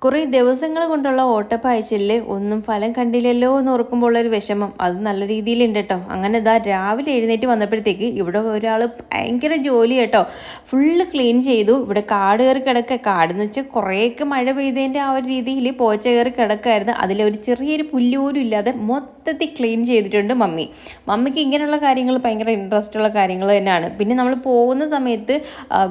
കുറേ ദിവസങ്ങൾ കൊണ്ടുള്ള ഓട്ടപ്പായ്ച്ചലിൽ ഒന്നും ഫലം കണ്ടില്ലല്ലോ എന്ന് ഓർക്കുമ്പോൾ ഉള്ളൊരു വിഷമം അത് നല്ല രീതിയിലുണ്ട് കേട്ടോ. അങ്ങനെ ഇതാ രാവിലെ എഴുന്നേറ്റ് വന്നപ്പോഴത്തേക്ക് ഇവിടെ ഒരാൾ ഭയങ്കര ജോലി കേട്ടോ. ഫുള്ള് ക്ലീൻ ചെയ്തു. ഇവിടെ കാട് കയറി കിടക്കുക. കാടെന്ന് വെച്ചാൽ കുറേയൊക്കെ മഴ പെയ്തതിൻ്റെ ആ ഒരു രീതിയിൽ പോച്ച കയറി കിടക്കായിരുന്നു. അതിലൊരു ചെറിയൊരു പുല്ല് പോലും ഇല്ലാതെ മൊത്തത്തിൽ ക്ലീൻ ചെയ്തിട്ടുണ്ട് മമ്മിക്ക് ഇങ്ങനെയുള്ള കാര്യങ്ങൾ ഭയങ്കര ഇൻട്രസ്റ്റ് ഉള്ള കാര്യങ്ങൾ തന്നെയാണ്. പിന്നെ നമ്മൾ പോകുന്ന സമയത്ത്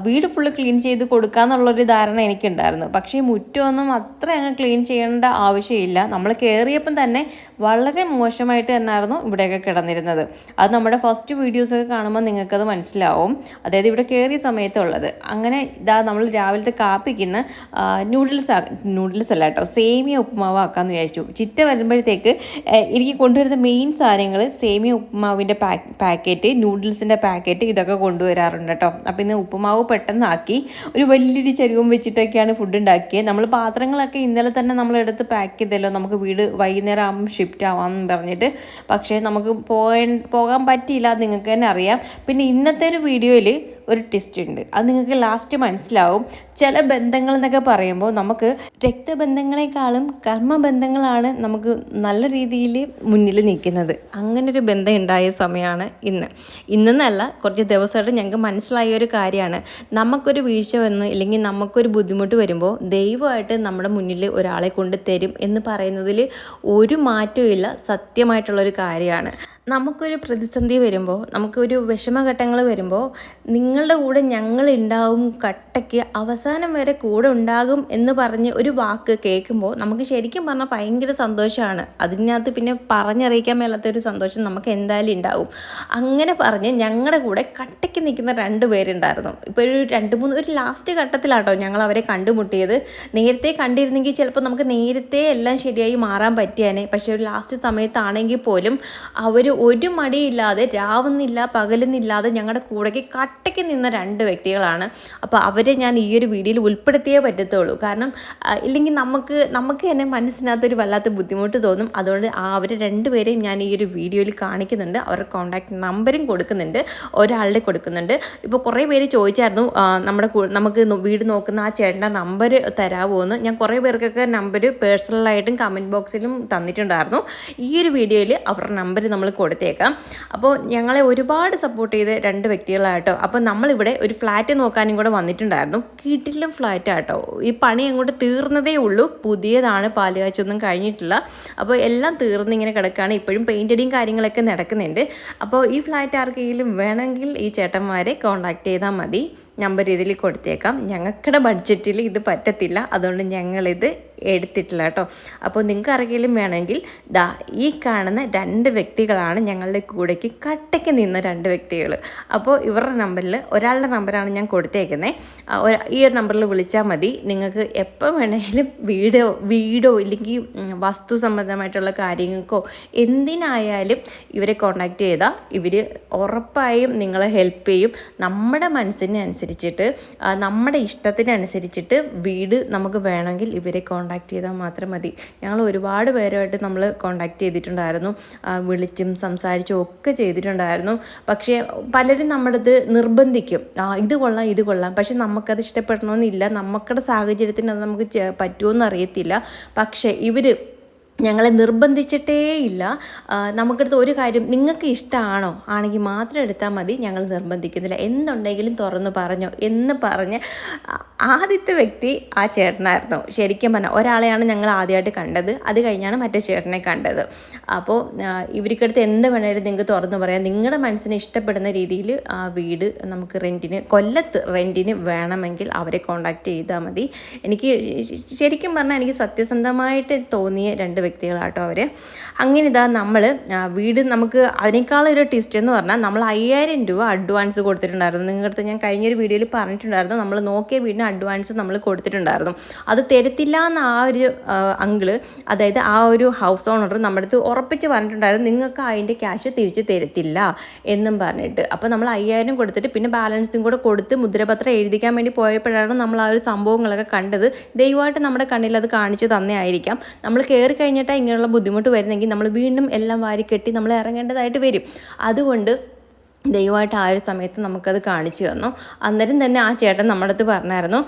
വീട് ഫുള്ള് ക്ലീൻ ചെയ്ത് കൊടുക്കാന്നുള്ളൊരു ധാരണ എനിക്കുണ്ടായിരുന്നു. പക്ഷേ മുറ്റമൊന്നും അത്ര അങ്ങ് ക്ലീൻ ചെയ്യേണ്ട ആവശ്യമില്ല. നമ്മൾ കയറിയപ്പം തന്നെ വളരെ മോശമായിട്ട് തന്നെയായിരുന്നു ഇവിടെയൊക്കെ കിടന്നിരുന്നത്. അത് നമ്മുടെ ഫസ്റ്റ് വീഡിയോസൊക്കെ കാണുമ്പോൾ നിങ്ങൾക്കത് മനസ്സിലാവും. അതായത് ഇവിടെ കയറിയ സമയത്തുള്ളത്. അങ്ങനെ ഇതാ നമ്മൾ രാവിലത്തെ കാപ്പിക്കുന്ന നൂഡിൽസ് അല്ല കേട്ടോ, സേമിയ ഉപ്പുമാവ് ആക്കാമെന്ന് വിചാരിച്ചു. ചിറ്റ വരുമ്പോഴത്തേക്ക് എനിക്ക് കൊണ്ടുവരുന്ന മെയിൻ സാധനങ്ങൾ സേമിയ ഉപ്പുമാവിൻ്റെ പാക്കറ്റ്, നൂഡിൽസിൻ്റെ പാക്കറ്റ്, ഇതൊക്കെ കൊണ്ടുവരാറുണ്ട് കേട്ടോ. അപ്പോൾ ഇന്ന് ഉപ്പുമാവ് പെട്ടെന്നാക്കി ഒരു വലിയൊരു ചരുവം വെച്ചിട്ടൊക്കെയാണ് ഫുഡ് ഉണ്ടാക്കിയത്. നമ്മൾ പാത്രങ്ങളൊക്കെ ഇന്നലെ തന്നെ നമ്മളെടുത്ത് പാക്ക് ചെയ്തല്ലോ, നമുക്ക് വീട് വൈകുന്നേരം ആകുമ്പം ഷിഫ്റ്റ് ആവാമെന്ന് പറഞ്ഞിട്ട്. പക്ഷേ നമുക്ക് പോകാൻ പറ്റിയില്ല, അത് നിങ്ങൾക്ക് തന്നെ അറിയാം. പിന്നെ ഇന്നത്തെ ഒരു വീഡിയോയിൽ ഒരു ട്വിസ്റ്റ് ഉണ്ട്, അത് നിങ്ങൾക്ക് ലാസ്റ്റ് മനസ്സിലാവും. ചില ബന്ധങ്ങൾ എന്നൊക്കെ പറയുമ്പോൾ നമുക്ക് രക്തബന്ധങ്ങളെക്കാളും കർമ്മബന്ധങ്ങളാണ് നമുക്ക് നല്ല രീതിയിൽ മുന്നിൽ നിൽക്കുന്നത്. അങ്ങനൊരു ബന്ധം ഉണ്ടായ സമയമാണ് ഇന്നെന്നല്ല, കുറച്ച് ദിവസമായിട്ട് ഞങ്ങൾക്ക് മനസ്സിലായ ഒരു കാര്യമാണ്. നമുക്കൊരു വീഴ്ച വന്ന് ഇല്ലെങ്കിൽ നമുക്കൊരു ബുദ്ധിമുട്ട് വരുമ്പോൾ ദൈവമായിട്ട് നമ്മുടെ മുന്നിൽ ഒരാളെ കൊണ്ട് തരും എന്ന് പറയുന്നതിൽ ഒരു മാറ്റവും ഇല്ല. സത്യമായിട്ടുള്ളൊരു കാര്യമാണ്. നമുക്കൊരു പ്രതിസന്ധി വരുമ്പോൾ, നമുക്കൊരു വിഷമഘട്ടങ്ങൾ വരുമ്പോൾ നിങ്ങളുടെ കൂടെ ഞങ്ങളുണ്ടാവും, കട്ടയ്ക്ക് അവസാനം വരെ കൂടെ ഉണ്ടാകും എന്ന് പറഞ്ഞ് ഒരു വാക്ക് കേൾക്കുമ്പോൾ നമുക്ക് ശരിക്കും പറഞ്ഞാൽ ഭയങ്കര സന്തോഷമാണ്. അതിനകത്ത് പിന്നെ പറഞ്ഞറിയിക്കാൻ മേലാത്തൊരു സന്തോഷം നമുക്ക് എന്തായാലും ഉണ്ടാകും. അങ്ങനെ പറഞ്ഞ് ഞങ്ങളുടെ കൂടെ കട്ടയ്ക്ക് നിൽക്കുന്ന 2 പേരുണ്ടായിരുന്നു. ഇപ്പോൾ ഒരു ലാസ്റ്റ് ഘട്ടത്തിലാട്ടോ ഞങ്ങൾ അവരെ കണ്ടുമുട്ടിയത്. നേരത്തെ കണ്ടിരുന്നെങ്കിൽ ചിലപ്പോൾ നമുക്ക് നേരത്തെ എല്ലാം ശരിയായി മാറാൻ പറ്റിയാനേ. പക്ഷേ ഒരു ലാസ്റ്റ് സമയത്താണെങ്കിൽ പോലും അവർ ഒരു മടിയില്ലാതെ രാവുന്നില്ല പകലുന്നില്ലാതെ ഞങ്ങളുടെ കൂടെക്ക് കട്ടയ്ക്ക് നിന്ന 2 വ്യക്തികളാണ്. അപ്പോൾ അവരെ ഞാൻ ഈ ഒരു വീഡിയോയിൽ ഉൾപ്പെടുത്തിയേ പറ്റത്തുള്ളൂ. കാരണം ഇല്ലെങ്കിൽ നമുക്ക് തന്നെ മനസ്സിനകത്തൊരു വല്ലാത്ത ബുദ്ധിമുട്ട് തോന്നും. അതുകൊണ്ട് അവരെ 2 പേരെയും ഞാൻ ഈ ഒരു വീഡിയോയിൽ കാണിക്കുന്നുണ്ട്. അവരുടെ കോൺടാക്ട് നമ്പറും കൊടുക്കുന്നുണ്ട്, ഒരാളുടെ കൊടുക്കുന്നുണ്ട്. ഇപ്പോൾ കുറേ പേര് ചോദിച്ചായിരുന്നു നമുക്ക് വീട് നോക്കുന്ന ആ ചേട്ടൻ്റെ നമ്പർ തരാമോ എന്ന്. ഞാൻ കുറേ പേർക്കൊക്കെ നമ്പർ പേഴ്സണലായിട്ടും കമൻറ്റ് ബോക്സിലും തന്നിട്ടുണ്ടായിരുന്നു. ഈ ഒരു വീഡിയോയിൽ അവരുടെ നമ്പർ നമ്മൾ കൊടുത്തേക്കാം. അപ്പോൾ ഞങ്ങളെ ഒരുപാട് സപ്പോർട്ട് ചെയ്ത 2 വ്യക്തികളാട്ടോ. അപ്പോൾ നമ്മളിവിടെ ഒരു ഫ്ലാറ്റ് നോക്കാനും കൂടെ വന്നിട്ടുണ്ടായിരുന്നു. കിടിലം ഫ്ലാറ്റാട്ടോ. ഈ പണി അങ്ങോട്ട് തീർന്നതേ ഉള്ളൂ, പുതിയതാണ്, പാലുകാച്ചൊന്നും കഴിഞ്ഞിട്ടില്ല. അപ്പോൾ എല്ലാം തീർന്നിങ്ങനെ കിടക്കുകയാണ്. ഇപ്പോഴും പെയിൻറ്റടിയും കാര്യങ്ങളൊക്കെ നടക്കുന്നുണ്ട്. അപ്പോൾ ഈ ഫ്ലാറ്റ് ആർക്കെങ്കിലും വേണമെങ്കിൽ ഈ ചേട്ടന്മാരെ കോൺടാക്ട് ചെയ്താൽ മതി. നമ്പർ ഇതിൽ കൊടുത്തേക്കാം. ഞങ്ങളുടെ ബഡ്ജറ്റിൽ ഇത് പറ്റത്തില്ല, അതുകൊണ്ട് ഞങ്ങളിത് എടുത്തിട്ടില്ല കേട്ടോ. അപ്പോൾ നിങ്ങൾക്ക് ആർക്കെങ്കിലും വേണമെങ്കിൽ ഈ കാണുന്ന 2 വ്യക്തികളാണ് ഞങ്ങളുടെ കൂടെക്ക് കട്ടയ്ക്ക് നിന്ന 2 വ്യക്തികൾ. അപ്പോൾ ഇവരുടെ നമ്പറിൽ ഒരാളുടെ നമ്പറാണ് ഞാൻ കൊടുത്തേക്കുന്നത്. ഈ ഒരു നമ്പറിൽ വിളിച്ചാൽ മതി. നിങ്ങൾക്ക് എപ്പോൾ വേണമെങ്കിലും വീടോ ഇല്ലെങ്കിൽ വസ്തു സംബന്ധമായിട്ടുള്ള കാര്യങ്ങൾക്കോ എന്തിനായാലും ഇവരെ കോൺടാക്ട് ചെയ്താൽ ഇവർ ഉറപ്പായും നിങ്ങളെ ഹെൽപ്പ് ചെയ്യും. നമ്മുടെ മനസ്സിനനുസരിച്ചിട്ട്, നമ്മുടെ ഇഷ്ടത്തിനനുസരിച്ചിട്ട് വീട് നമുക്ക് വേണമെങ്കിൽ ഇവരെ കോൺടാക്ട് ചെയ്താൽ മാത്രം മതി. ഞങ്ങൾ ഒരുപാട് പേരുമായിട്ട് നമ്മൾ കോൺടാക്ട് ചെയ്തിട്ടുണ്ടായിരുന്നു, വിളിച്ചും സംസാരിച്ചും ഒക്കെ ചെയ്തിട്ടുണ്ടായിരുന്നു. പക്ഷേ പലരും നമ്മുടെ അടുത്ത് നിർബന്ധിക്കും, ഇത് കൊള്ളാം. പക്ഷെ നമുക്കത് ഇഷ്ടപ്പെടണമെന്നില്ല. നമുക്കുടെ സാഹചര്യത്തിന് അത് നമുക്ക് പറ്റുമോയെന്ന് അറിയത്തില്ല. പക്ഷേ ഇവർ ഞങ്ങളെ നിർബന്ധിച്ചിട്ടേ ഇല്ല. നമുക്കടുത്ത് ഒരു കാര്യം നിങ്ങൾക്ക് ഇഷ്ടമാണോ ആണെങ്കിൽ മാത്രം എടുത്താൽ മതി, ഞങ്ങൾ നിർബന്ധിക്കുന്നില്ല, എന്തുണ്ടെങ്കിലും തുറന്ന് പറഞ്ഞോ എന്ന് പറഞ്ഞ് ആദ്യത്തെ വ്യക്തി ആ ചേട്ടനായിരുന്നു. ശരിക്കും പറഞ്ഞാൽ ഒരാളെയാണ് ഞങ്ങൾ ആദ്യമായിട്ട് കണ്ടത്, അത് കഴിഞ്ഞാണ് മറ്റേ ചേട്ടനെ കണ്ടത്. അപ്പോൾ ഇവർക്കടുത്ത് എന്ത് വേണമെങ്കിലും നിങ്ങൾക്ക് തുറന്ന് പറയാം. നിങ്ങളുടെ മനസ്സിന് ഇഷ്ടപ്പെടുന്ന രീതിയിൽ ആ വീട് നമുക്ക് കൊല്ലത്ത് റെൻറ്റിന് വേണമെങ്കിൽ അവരെ കോൺടാക്ട് ചെയ്താൽ മതി. എനിക്ക് ശരിക്കും പറഞ്ഞാൽ എനിക്ക് സത്യസന്ധമായിട്ട് തോന്നിയ 2 വ്യക്തികളാട്ടോ അവർ. അങ്ങനെ നമ്മൾ വീട് നമുക്ക് അതിനേക്കാളൊരു ട്വിസ്റ്റ് എന്ന് പറഞ്ഞാൽ നമ്മൾ 5000 രൂപ അഡ്വാൻസ് കൊടുത്തിട്ടുണ്ടായിരുന്നു. നിങ്ങളുടെ ഞാൻ കഴിഞ്ഞൊരു വീഡിയോയിൽ പറഞ്ഞിട്ടുണ്ടായിരുന്നു, നമ്മൾ നോക്കിയ വീടിന് അഡ്വാൻസ് നമ്മൾ കൊടുത്തിട്ടുണ്ടായിരുന്നു. അത് തരത്തില്ല എന്ന് ആ ഒരു അങ്കിള്, അതായത് ആ ഒരു ഹൗസ് ഓണർ നമ്മുടെ അടുത്ത് ഉറപ്പിച്ച് പറഞ്ഞിട്ടുണ്ടായിരുന്നു, നിങ്ങൾക്ക് അതിൻ്റെ ക്യാഷ് തിരിച്ച് തരത്തില്ല എന്നും പറഞ്ഞിട്ട്. അപ്പോൾ നമ്മൾ 5000 കൊടുത്തിട്ട് പിന്നെ ബാലൻസും കൂടെ കൊടുത്ത് മുദ്രപത്രം എഴുതിക്കാൻ വേണ്ടി പോയപ്പോഴാണ് നമ്മൾ ആ ഒരു സംഭവങ്ങളൊക്കെ കണ്ടത്. ദയവായിട്ട് നമ്മുടെ കണ്ണിൽ അത് കാണിച്ച് തന്നെ ആയിരിക്കാം. നമ്മൾ കയറി കഴിഞ്ഞിട്ട് ഇങ്ങനെയുള്ള ബുദ്ധിമുട്ട് വരുന്നെങ്കിൽ നമ്മൾ വീണ്ടും എല്ലാം വാരി കെട്ടി നമ്മൾ ഇറങ്ങേണ്ടതായിട്ട് വരും. അതുകൊണ്ട് ദൈവമായിട്ട് ആ ഒരു സമയത്ത് നമുക്കത് കാണിച്ചു തന്നു. അന്നേരം തന്നെ ആ ചേട്ടൻ നമ്മുടെ അടുത്ത് പറഞ്ഞായിരുന്നു,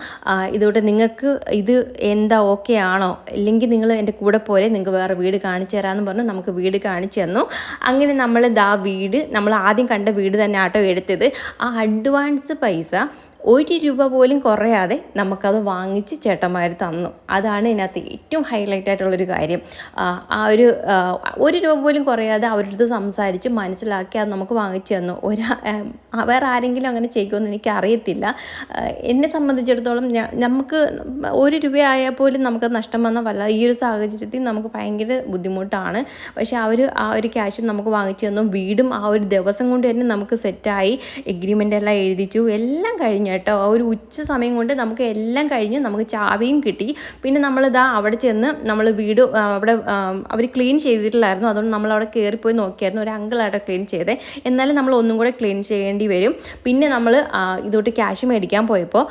ഇതുകൊണ്ട് നിങ്ങൾക്ക് ഇത് എന്താ ഓക്കെ ആണോ, ഇല്ലെങ്കിൽ നിങ്ങൾ എൻ്റെ കൂടെ പോലെ നിങ്ങൾക്ക് വേറെ വീട് കാണിച്ചു തരാമെന്ന് പറഞ്ഞു നമുക്ക് വീട് കാണിച്ചു തന്നു. അങ്ങനെ നമ്മൾ വീട് നമ്മൾ ആദ്യം കണ്ട വീട് തന്നെ ആട്ടോ എടുത്തത്. ആ അഡ്വാൻസ് പൈസ 1 രൂപ പോലും കുറയാതെ നമുക്കത് വാങ്ങിച്ച് ചേട്ടന്മാർ തന്നു. അതാണ് ഇതിനകത്ത് ഏറ്റവും ഹൈലൈറ്റ് ആയിട്ടുള്ളൊരു കാര്യം. ആ ഒരു 1 രൂപ പോലും കുറയാതെ അവരുടെ അടുത്ത് സംസാരിച്ച് മനസ്സിലാക്കി അത് നമുക്ക് വാങ്ങിച്ചു തന്നു. വേറെ ആരെങ്കിലും അങ്ങനെ ചെയ്യുമെന്ന് എനിക്കറിയത്തില്ല. എന്നെ സംബന്ധിച്ചിടത്തോളം നമുക്ക് 1 രൂപയായാൽ പോലും നമുക്കത് നഷ്ടം വന്നാൽ വല്ല ഈ ഒരു സാഹചര്യത്തിൽ നമുക്ക് ഭയങ്കര ബുദ്ധിമുട്ടാണ്. പക്ഷേ അവർ ആ ഒരു ക്യാഷ് നമുക്ക് വാങ്ങിച്ചു തന്നു. വീടും ആ ഒരു ദിവസം കൊണ്ട് തന്നെ നമുക്ക് സെറ്റായി, എഗ്രിമെൻ്റ് എല്ലാം എഴുതിച്ചു, എല്ലാം കഴിഞ്ഞു കേട്ടോ. ആ ഒരു ഉച്ച സമയം കൊണ്ട് നമുക്ക് എല്ലാം കഴിഞ്ഞ് നമുക്ക് ചാവിയും കിട്ടി. പിന്നെ നമ്മളിതാ അവിടെ ചെന്ന് നമ്മൾ വീട് അവിടെ അവർ ക്ലീൻ ചെയ്തിട്ടില്ലായിരുന്നു. അതുകൊണ്ട് നമ്മളവിടെ കയറിപ്പോയി നോക്കിയായിരുന്നു. ഒരു അങ്കിളായിട്ട് ക്ലീൻ ചെയ്തേ, എന്നാലും നമ്മൾ ഒന്നും കൂടെ ക്ലീൻ ചെയ്യേണ്ടി വരും. പിന്നെ നമ്മൾ ഇതോട്ട് ക്യാഷ് മേടിക്കാൻ പോയപ്പോൾ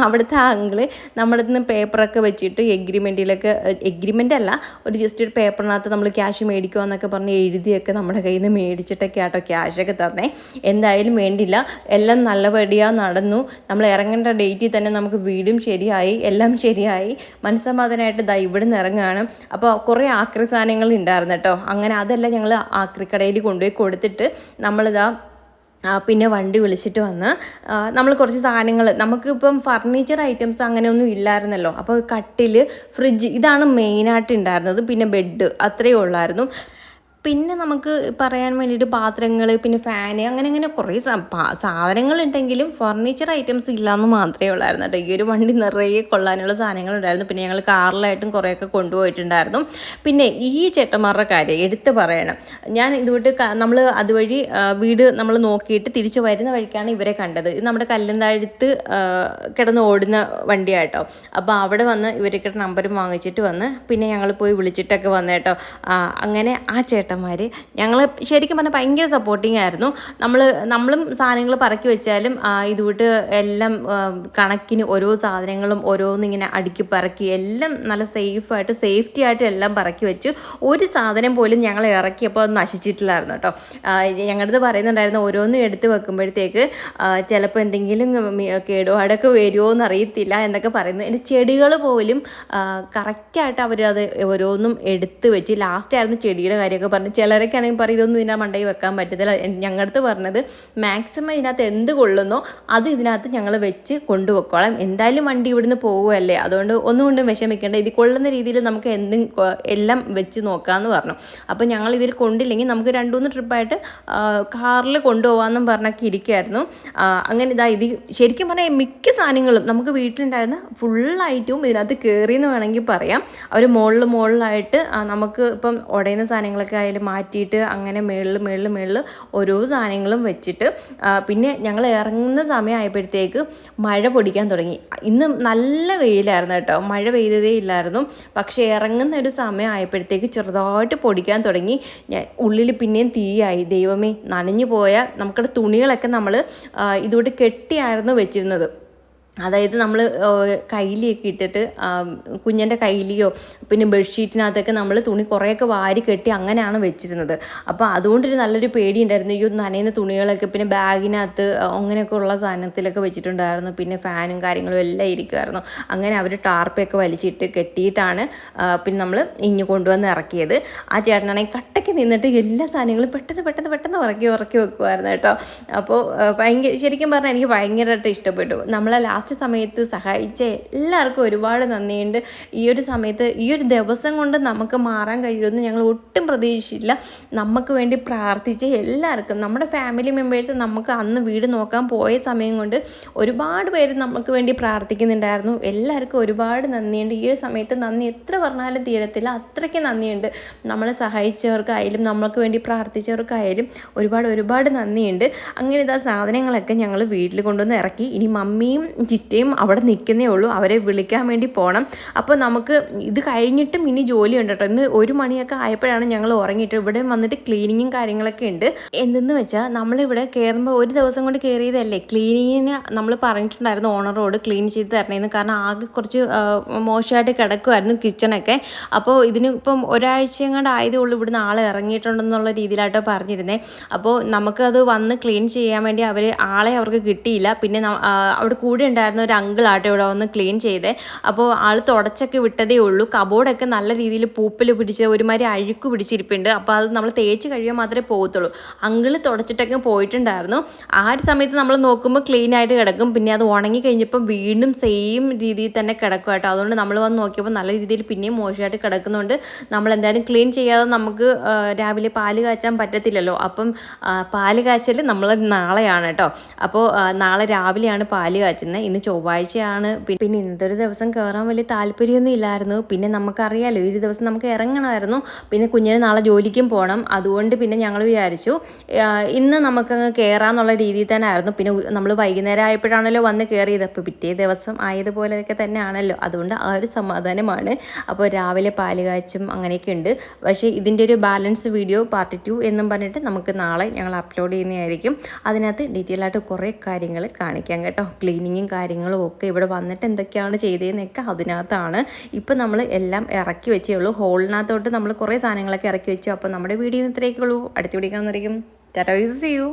അവിടുത്തെ ആ അങ്കിള് നമ്മുടെ നിന്ന് പേപ്പറൊക്കെ വെച്ചിട്ട് എഗ്രിമെൻ്റ് അല്ല, ഒരു ജസ്റ്റ് ഒരു പേപ്പറിനകത്ത് നമ്മൾ ക്യാഷ് മേടിക്കുക എന്നൊക്കെ പറഞ്ഞ് എഴുതിയൊക്കെ നമ്മുടെ കയ്യിൽ നിന്ന് മേടിച്ചിട്ടൊക്കെ ആട്ടോ ക്യാഷൊക്കെ തന്നേ. എന്തായാലും വേണ്ടില്ല, എല്ലാം നല്ലപടിയാണ് നടന്നു. നമ്മൾ ഇറങ്ങേണ്ട ഡേറ്റിൽ തന്നെ നമുക്ക് വീടും ശരിയായി, എല്ലാം ശരിയായി, മനസ്സമാധാനമായിട്ട് ഇവിടെ നിന്ന് ഇറങ്ങുകയാണ്. അപ്പോൾ കുറേ ആക്രി സാധനങ്ങൾ ഉണ്ടായിരുന്നു കേട്ടോ. അങ്ങനെ അതെല്ലാം ഞങ്ങൾ ആക്രിക്കടയിൽ കൊണ്ടുപോയി കൊടുത്തിട്ട് പിന്നെ വണ്ടി വിളിച്ചിട്ട് വന്ന് നമ്മൾ കുറച്ച് സാധനങ്ങൾ, നമുക്കിപ്പം ഫർണിച്ചർ ഐറ്റംസ് അങ്ങനെയൊന്നും ഇല്ലായിരുന്നല്ലോ. അപ്പോൾ കട്ടിൽ, ഫ്രിഡ്ജ്, ഇതാണ് മെയിനായിട്ട് ഉണ്ടായിരുന്നത്. പിന്നെ ബെഡ്, അത്രയേ ഉള്ളായിരുന്നു. പിന്നെ നമുക്ക് പറയാൻ വേണ്ടിയിട്ട് പാത്രങ്ങൾ, പിന്നെ ഫാന്, അങ്ങനെ കുറേ സാധനങ്ങളുണ്ടെങ്കിലും ഫർണിച്ചർ ഐറ്റംസ് ഇല്ലയെന്ന് മാത്രമേ ഉള്ളായിരുന്നു കേട്ടോ. ഈ ഒരു വണ്ടി നിറയെ കൊള്ളാനുള്ള സാധനങ്ങളുണ്ടായിരുന്നു. പിന്നെ ഞങ്ങൾ കാറിലായിട്ടും കുറേയൊക്കെ കൊണ്ടുപോയിട്ടുണ്ടായിരുന്നു. പിന്നെ ഈ ചേട്ടന്മാരുടെ കാര്യം എടുത്ത് പറയണം. ഞാൻ ഇതുകൊണ്ട് നമ്മൾ അതുവഴി വീട് നമ്മൾ നോക്കിയിട്ട് തിരിച്ച് വരുന്ന വഴിക്കാണ് ഇവരെ കണ്ടത്. ഇത് നമ്മുടെ കല്ലന്താഴത്ത് കിടന്ന് ഓടുന്ന വണ്ടിയാട്ടോ. അപ്പോൾ അവിടെ വന്ന് ഇവരൊക്കെ നമ്പരും വാങ്ങിച്ചിട്ട് വന്ന് പിന്നെ ഞങ്ങൾ പോയി വിളിച്ചിട്ടൊക്കെ വന്നു കേട്ടോ. അങ്ങനെ ആ ഞങ്ങൾ ശരിക്കും പറഞ്ഞാൽ ഭയങ്കര സപ്പോർട്ടിങ് ആയിരുന്നു. നമ്മളും സാധനങ്ങൾ പറക്കി വെച്ചാലും ഇതുവിട്ട് എല്ലാം കണക്കിന് ഓരോ സാധനങ്ങളും ഓരോന്നിങ്ങനെ അടുക്കി പറക്കി എല്ലാം നല്ല സേഫായിട്ട് സേഫ്റ്റി ആയിട്ട് എല്ലാം പറക്കി വെച്ചു. ഒരു സാധനം പോലും ഞങ്ങൾ ഇറക്കിയപ്പോൾ അത് നശിച്ചിട്ടില്ലായിരുന്നു കേട്ടോ. ഞങ്ങളത് പറയുന്നുണ്ടായിരുന്നു, ഓരോന്നും എടുത്ത് വെക്കുമ്പോഴത്തേക്ക് ചിലപ്പോൾ എന്തെങ്കിലും കേടുപാടൊക്കെ വരുമോ എന്നറിയത്തില്ല എന്നൊക്കെ പറയുന്നു. എൻ്റെ ചെടികൾ പോലും കറക്റ്റായിട്ട് അവരത് ഓരോന്നും എടുത്ത് വെച്ച് ലാസ്റ്റായിരുന്നു ചെടിയുടെ കാര്യമൊക്കെ പറഞ്ഞ്. ചിലരൊക്കെ ആണെങ്കിൽ പറയും ഇതൊന്നും ഇതിനകത്ത് മണ്ടയിൽ വെക്കാൻ പറ്റത്തില്ല. ഞങ്ങളുടെ പറഞ്ഞത് മാക്സിമം ഇതിനകത്ത് എന്ത് കൊള്ളുന്നോ അത് ഇതിനകത്ത് ഞങ്ങൾ വെച്ച് കൊണ്ടുപോയിക്കോളാം. എന്തായാലും വണ്ടി ഇവിടുന്ന് പോകുമല്ലേ, അതുകൊണ്ട് ഒന്നുകൊണ്ടും വിഷമിക്കേണ്ട, ഇത് കൊള്ളുന്ന രീതിയിൽ നമുക്ക് എല്ലാം വെച്ച് നോക്കാമെന്ന് പറഞ്ഞു. അപ്പോൾ ഞങ്ങൾ ഇതിൽ കൊണ്ടില്ലെങ്കിൽ നമുക്ക് 2-3 ട്രിപ്പായിട്ട് കാറിൽ കൊണ്ടുപോകാമെന്നും പറഞ്ഞൊക്കെ ഇരിക്കുമായിരുന്നു. അങ്ങനെ ഇത് ശരിക്കും പറഞ്ഞാൽ മിക്ക സാധനങ്ങളും നമുക്ക് വീട്ടിലുണ്ടായിരുന്ന ഫുള്ളായിട്ടും ഇതിനകത്ത് കയറിയെന്ന് വേണമെങ്കിൽ പറയാം. അവർ മുകളിലായിട്ട് നമുക്ക് ഇപ്പം ഉടയുന്ന സാധനങ്ങളൊക്കെ ആയാലും മാറ്റിയിട്ട് അങ്ങനെ മേളിൽ ഓരോ സാധനങ്ങളും വെച്ചിട്ട് പിന്നെ ഞങ്ങൾ ഇറങ്ങുന്ന സമയമായപ്പോഴത്തേക്ക് മഴ പൊടിക്കാൻ തുടങ്ങി. ഇന്ന് നല്ല വെയിലായിരുന്നു കേട്ടോ, മഴ പെയ്തതേ ഇല്ലായിരുന്നു. പക്ഷേ ഇറങ്ങുന്ന ഒരു സമയമായപ്പോഴത്തേക്ക് ചെറുതായിട്ട് പൊടിക്കാൻ തുടങ്ങി. ഉള്ളിൽ പിന്നെയും തീയായി. ദൈവമേ, നനഞ്ഞു പോയ നമുക്കുടെ തുണികളൊക്കെ നമ്മൾ ഇതുകൊണ്ട് കെട്ടിയായിരുന്നു വെച്ചിരുന്നത്. അതായത് നമ്മൾ കൈലിയൊക്കെ ഇട്ടിട്ട് കുഞ്ഞൻ്റെ കൈലിയോ പിന്നെ ബെഡ്ഷീറ്റിനകത്തൊക്കെ നമ്മൾ തുണി കുറേയൊക്കെ വാരി കെട്ടി അങ്ങനെയാണ് വെച്ചിരുന്നത്. അപ്പോൾ അതുകൊണ്ടൊരു നല്ലൊരു പേടി ഉണ്ടായിരുന്നു. ഈ നനയുന്ന തുണികളൊക്കെ പിന്നെ ബാഗിനകത്ത് അങ്ങനെയൊക്കെ ഉള്ള സാധനത്തിലൊക്കെ വെച്ചിട്ടുണ്ടായിരുന്നു. പിന്നെ ഫാനും കാര്യങ്ങളും എല്ലാം ഇരിക്കുമായിരുന്നു. അങ്ങനെ അവർ ടാർപ്പൊക്കെ വലിച്ചിട്ട് കെട്ടിയിട്ടാണ് പിന്നെ നമ്മൾ ഇങ്ങ് കൊണ്ടുവന്ന് ഇറക്കിയത്. ആ ചേട്ടനാണെങ്കിൽ കട്ടയ്ക്ക് നിന്നിട്ട് എല്ലാ സാധനങ്ങളും പെട്ടെന്ന് ഉറക്കി വെക്കുമായിരുന്നു കേട്ടോ. അപ്പോൾ ശരിക്കും പറഞ്ഞാൽ എനിക്ക് ഭയങ്കരമായിട്ട് ഇഷ്ടപ്പെട്ടു. നമ്മളെ ലാസ്റ്റ് സമയത്ത് സഹായിച്ച എല്ലാവർക്കും ഒരുപാട് നന്ദിയുണ്ട്. ഈ ഒരു സമയത്ത് ഈ ഒരു ദിവസം കൊണ്ട് നമുക്ക് മാറാൻ കഴിയുമെന്ന് ഞങ്ങൾ ഒട്ടും പ്രതീക്ഷിച്ചില്ല. നമുക്ക് വേണ്ടി പ്രാർത്ഥിച്ച എല്ലാവർക്കും, നമ്മുടെ ഫാമിലി മെമ്പേഴ്സ് നമുക്ക് അന്ന് വീട് നോക്കാൻ പോയ സമയം കൊണ്ട് ഒരുപാട് പേര് നമുക്ക് വേണ്ടി പ്രാർത്ഥിക്കുന്നുണ്ടായിരുന്നു. എല്ലാവർക്കും ഒരുപാട് നന്ദിയുണ്ട്. ഈ ഒരു സമയത്ത് നന്ദി എത്ര പറഞ്ഞാലും തീരത്തില്ല, അത്രയ്ക്ക് നന്ദിയുണ്ട്. നമ്മളെ സഹായിച്ചവർക്കായാലും നമ്മൾക്ക് വേണ്ടി പ്രാർത്ഥിച്ചവർക്കായാലും ഒരുപാട് നന്ദിയുണ്ട്. അങ്ങനെ സാധനങ്ങളൊക്കെ ഞങ്ങൾ വീട്ടിൽ കൊണ്ടുവന്ന് ഇറക്കി. ഇനി മമ്മിയും ജിറ്റയും അവിടെ നിൽക്കുന്നേ ഉള്ളൂ, അവരെ വിളിക്കാൻ വേണ്ടി പോകണം. അപ്പോൾ നമുക്ക് ഇത് കഴിഞ്ഞിട്ടും ഇനി ജോലിയുണ്ട് കേട്ടോ. ഇന്ന് 1 മണിയൊക്കെ ആയപ്പോഴാണ് ഞങ്ങൾ ഉറങ്ങിയിട്ട്. ഇവിടെ വന്നിട്ട് ക്ലീനിങ്ങും കാര്യങ്ങളൊക്കെ ഉണ്ട്. എന്തെന്ന് വെച്ചാൽ നമ്മളിവിടെ കയറുമ്പോൾ ഒരു ദിവസം കൊണ്ട് കയറിയതല്ലേ, ക്ലീനിങ്ങിന് നമ്മൾ പറഞ്ഞിട്ടുണ്ടായിരുന്നു ഓണറോട് ക്ലീൻ ചെയ്ത് തരണേന്ന്. കാരണം ആകെ കുറച്ച് മോശമായിട്ട് കിടക്കുമായിരുന്നു കിച്ചണൊക്കെ. അപ്പോൾ ഇതിന് ഇപ്പം ഒരാഴ്ചയും കൂടെ ആയതേ ഉള്ളൂ ഇവിടുന്ന് ആൾ ഇറങ്ങിയിട്ടുണ്ടെന്നുള്ള രീതിയിലായിട്ടോ പറഞ്ഞിരുന്നത്. അപ്പോൾ നമുക്കത് വന്ന് ക്ലീൻ ചെയ്യാൻ വേണ്ടി ആളെ അവർക്ക് കിട്ടിയില്ല. പിന്നെ അവിടെ കൂടെ ഉണ്ടായിരുന്ന ഒരു അങ്കിളാട്ടോ ഇവിടെ വന്ന് ക്ലീൻ ചെയ്തേ. അപ്പോൾ ആൾ തുടച്ചൊക്കെ വിട്ടതേ ഉള്ളൂ. കബോർഡൊക്കെ നല്ല രീതിയിൽ പൂപ്പൽ പിടിച്ച് ഒരുമാതിരി അഴുക്ക് പിടിച്ചിരിപ്പുണ്ട്. അപ്പോൾ അത് നമ്മൾ തേച്ച് കഴിയുമ്പോൾ മാത്രമേ പോകത്തുള്ളൂ. അങ്കിള് തുടച്ചിട്ടൊക്കെ പോയിട്ടുണ്ടായിരുന്നു. ആ ഒരു സമയത്ത് നമ്മൾ നോക്കുമ്പോൾ ക്ലീൻ ആയിട്ട് കിടക്കും. പിന്നെ അത് ഉണങ്ങി കഴിഞ്ഞപ്പോൾ വീണ്ടും സെയിം രീതിയിൽ തന്നെ കിടക്കും കേട്ടോ. അതുകൊണ്ട് നമ്മൾ വന്ന് നോക്കിയപ്പോൾ നല്ല രീതിയിൽ പിന്നെയും മോശമായിട്ട് കിടക്കുന്നുണ്ട്. നമ്മൾ എന്തായാലും ക്ലീൻ ചെയ്യാതെ നമുക്ക് രാവിലെ പാല് കാച്ചാൻ പറ്റത്തില്ലല്ലോ. അപ്പം പാല് കാച്ചൽ നമ്മൾ നാളെയാണ് കേട്ടോ. അപ്പോൾ നാളെ രാവിലെയാണ് പാല് കാച്ചുന്നത്. ഇന്ന് ചൊവ്വാഴ്ചയാണ്. പിന്നെ ഇന്നത്തെ ഒരു ദിവസം കയറാൻ വലിയ താല്പര്യമൊന്നും ഇല്ലായിരുന്നു. പിന്നെ നമുക്കറിയാമല്ലോ ഒരു ദിവസം നമുക്ക് ഇറങ്ങണമായിരുന്നു. പിന്നെ കുഞ്ഞിന് നാളെ ജോലിക്കും പോകണം. അതുകൊണ്ട് പിന്നെ ഞങ്ങൾ വിചാരിച്ചു ഇന്ന് നമുക്കങ്ങ് കയറാമെന്നുള്ള രീതിയിൽ തന്നെ ആയിരുന്നു. പിന്നെ നമ്മൾ വൈകുന്നേരം ആയപ്പോഴാണല്ലോ വന്ന് കയറിയത്. അപ്പോൾ പിറ്റേ ദിവസം ആയതുപോലെയൊക്കെ തന്നെ ആണല്ലോ. അതുകൊണ്ട് ആ ഒരു സമാധാനമാണ്. അപ്പോൾ രാവിലെ പാല് കാച്ചും അങ്ങനെയൊക്കെ ഉണ്ട്. പക്ഷേ ഇതിൻ്റെ ഒരു ബാലൻസ് വീഡിയോ പാർട്ട് 2 എന്നും പറഞ്ഞിട്ട് നമുക്ക് നാളെ ഞങ്ങൾ അപ്ലോഡ് ചെയ്യുന്നതായിരിക്കും. അതിനകത്ത് ഡീറ്റെയിൽ ആയിട്ട് കുറേ കാര്യങ്ങൾ കാണിക്കാം കേട്ടോ. ക്ലീനിങ്ങും കാര്യങ്ങളും ഒക്കെ ഇവിടെ വന്നിട്ട് എന്തൊക്കെയാണ് ചെയ്തതെന്നൊക്കെ അതിനകത്താണ്. ഇപ്പം നമ്മൾ എല്ലാം ഇറക്കി വെച്ചേ ഉള്ളൂ. ഹോളിനകത്തോട്ട് നമ്മൾ കുറേ സാധനങ്ങളൊക്കെ ഇറക്കി വെച്ചു. അപ്പോൾ നമ്മുടെ വീഡിയോ ഇത്രയൊക്കെ ഉള്ളൂ. അടുത്ത വീഡിയോ കാണുന്നതായിരിക്കും. Tata, see U.